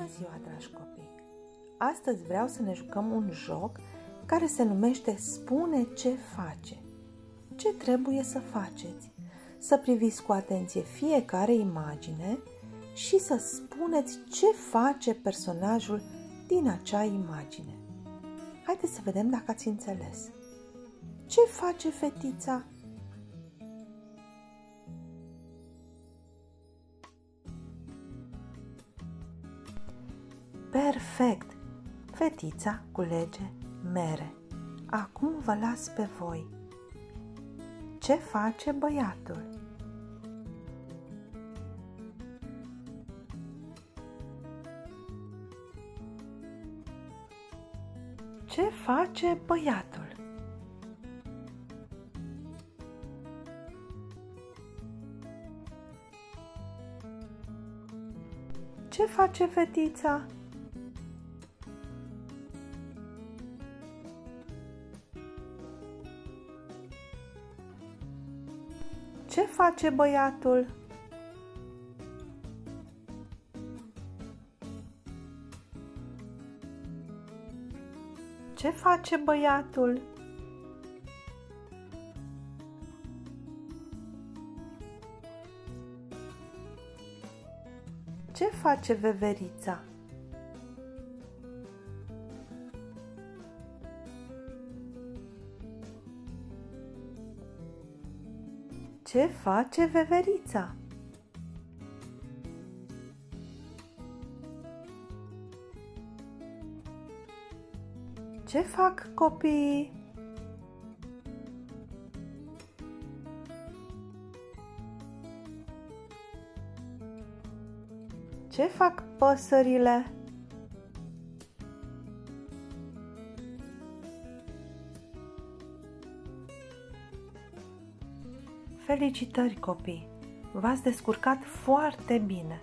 ziua, dragi copii! Astăzi vreau să ne jucăm un joc care se numește Spune ce face. Ce trebuie să faceți? Să priviți cu atenție fiecare imagine și să spuneți ce face personajul din acea imagine. Haideți să vedem dacă ați înțeles. Ce face fetița? Perfect! Fetița culege mere. Acum vă las pe voi. Ce face băiatul? Ce face băiatul? Ce face fetița? Ce face băiatul? Ce face băiatul? Ce face veverița? Ce face veverița? Ce fac copiii? Ce fac păsările? Felicitări, copii! V-ați descurcat foarte bine!